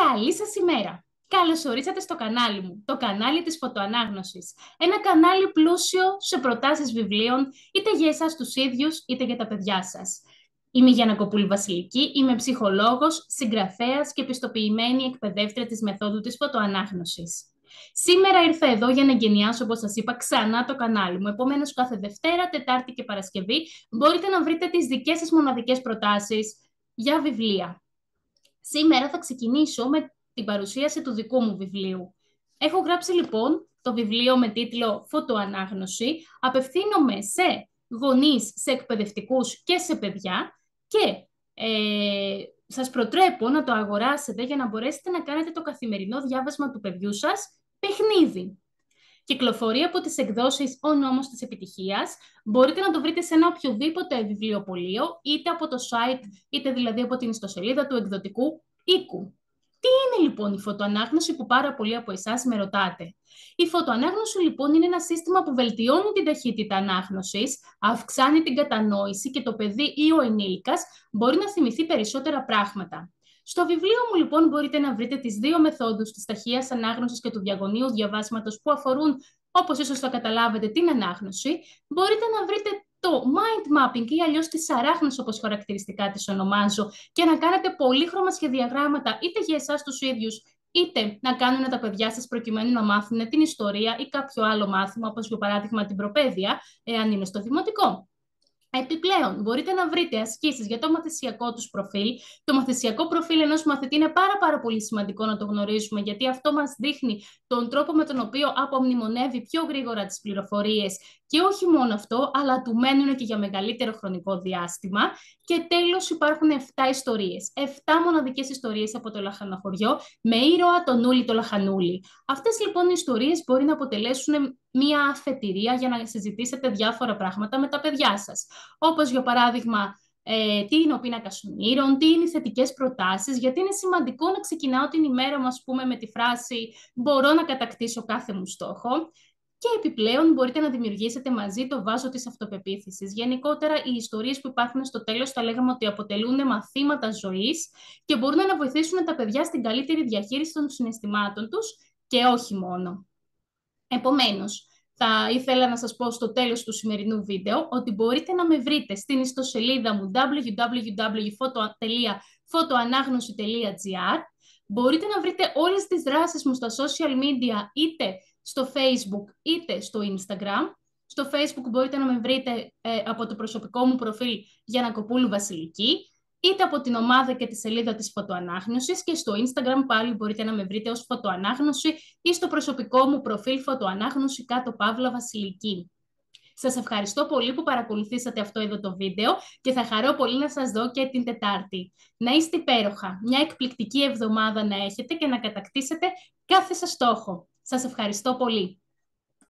Καλή σας ημέρα! Καλώς ορίσατε στο κανάλι μου, το κανάλι της φωτοανάγνωσης. Ένα κανάλι πλούσιο σε προτάσεις βιβλίων, είτε για εσάς τους ίδιους, είτε για τα παιδιά σας. Είμαι η Γιάννα Κοπούλη Βασιλική, είμαι ψυχολόγος, συγγραφέας και επιστοποιημένη εκπαιδεύτρια της μεθόδου της φωτοανάγνωσης. Σήμερα ήρθα εδώ για να εγκαινιάσω, όπως σας είπα, ξανά το κανάλι μου. Επομένως, κάθε Δευτέρα, Τετάρτη και Παρασκευή μπορείτε να βρείτε τις δικές σας μοναδικές προτάσεις για βιβλία. Σήμερα θα ξεκινήσω με την παρουσίαση του δικού μου βιβλίου. Έχω γράψει λοιπόν το βιβλίο με τίτλο «Φωτοανάγνωση». Απευθύνομαι σε γονείς, σε εκπαιδευτικούς και σε παιδιά και σας προτρέπω να το αγοράσετε για να μπορέσετε να κάνετε το καθημερινό διάβασμα του παιδιού σας παιχνίδι. Κυκλοφορεί από τις εκδόσεις «Ο Νόμος της Επιτυχίας». Μπορείτε να το βρείτε σε ένα οποιοδήποτε βιβλιοπωλείο, είτε από το site, είτε δηλαδή από την ιστοσελίδα του εκδοτικού οίκου. Τι είναι λοιπόν η φωτοανάγνωση που πάρα πολλοί από εσάς με ρωτάτε? Η φωτοανάγνωση λοιπόν είναι ένα σύστημα που βελτιώνει την ταχύτητα ανάγνωσης, αυξάνει την κατανόηση και το παιδί ή ο ενήλικας μπορεί να θυμηθεί περισσότερα πράγματα. Στο βιβλίο μου λοιπόν μπορείτε να βρείτε τις δύο μεθόδους της ταχείας ανάγνωσης και του διαγωνίου διαβάσματος που αφορούν, όπως ίσως θα καταλάβετε, την ανάγνωση. Μπορείτε να βρείτε το mind mapping ή αλλιώς τη σαράχνωση, όπως χαρακτηριστικά της ονομάζω, και να κάνετε πολύχρωμα σχεδιαγράμματα είτε για εσάς τους ίδιους, είτε να κάνουν τα παιδιά σας προκειμένου να μάθουν την ιστορία ή κάποιο άλλο μάθημα, όπως για παράδειγμα την προπαίδεια, εάν είναι στο δημοτικό. Επιπλέον, μπορείτε να βρείτε ασκήσεις για το μαθησιακό τους προφίλ. Το μαθησιακό προφίλ ενός μαθητή είναι πάρα πολύ σημαντικό να το γνωρίζουμε, γιατί αυτό μας δείχνει τον τρόπο με τον οποίο απομνημονεύει πιο γρήγορα τις πληροφορίες και όχι μόνο αυτό, αλλά του μένουν και για μεγαλύτερο χρονικό διάστημα. Και τέλος υπάρχουν 7 ιστορίες, 7 μοναδικές ιστορίες από το λαχανοχωριό με ήρωα τον Ούλη το Λαχανούλη. Αυτές λοιπόν οι ιστορίες μπορεί να αποτελέσουν μία αφετηρία για να συζητήσετε διάφορα πράγματα με τα παιδιά σας. Όπως για παράδειγμα, τι είναι ο πίνακας ονείρων, τι είναι οι θετικές προτάσεις, γιατί είναι σημαντικό να ξεκινάω την ημέρα μου, ας πούμε, με τη φράση «μπορώ να κατακτήσω κάθε μου στόχο». Και επιπλέον μπορείτε να δημιουργήσετε μαζί το βάζο της αυτοπεποίθησης. Γενικότερα, οι ιστορίες που υπάρχουν στο τέλος θα λέγαμε ότι αποτελούν μαθήματα ζωής και μπορούν να βοηθήσουν τα παιδιά στην καλύτερη διαχείριση των συναισθημάτων τους και όχι μόνο. Επομένως, θα ήθελα να σας πω στο τέλος του σημερινού βίντεο ότι μπορείτε να με βρείτε στην ιστοσελίδα μου www.fotoanagnosi.gr. Μπορείτε να βρείτε όλες τις δράσεις μου στα social media, είτε στο Facebook είτε στο Instagram. Στο Facebook μπορείτε να με βρείτε από το προσωπικό μου προφίλ Γιάννα Κοπούλου Βασιλική, είτε από την ομάδα και τη σελίδα της φωτοανάγνωσης, και στο Instagram πάλι μπορείτε να με βρείτε ως φωτοανάγνωση ή στο προσωπικό μου προφίλ φωτοανάγνωση _Παύλα Βασιλική. Σας ευχαριστώ πολύ που παρακολουθήσατε αυτό εδώ το βίντεο και θα χαρώ πολύ να σας δω και την Τετάρτη. Να είστε υπέροχα, μια εκπληκτική εβδομάδα να έχετε και να κατακτήσετε κάθε σας στόχο. Σας ευχαριστώ πολύ.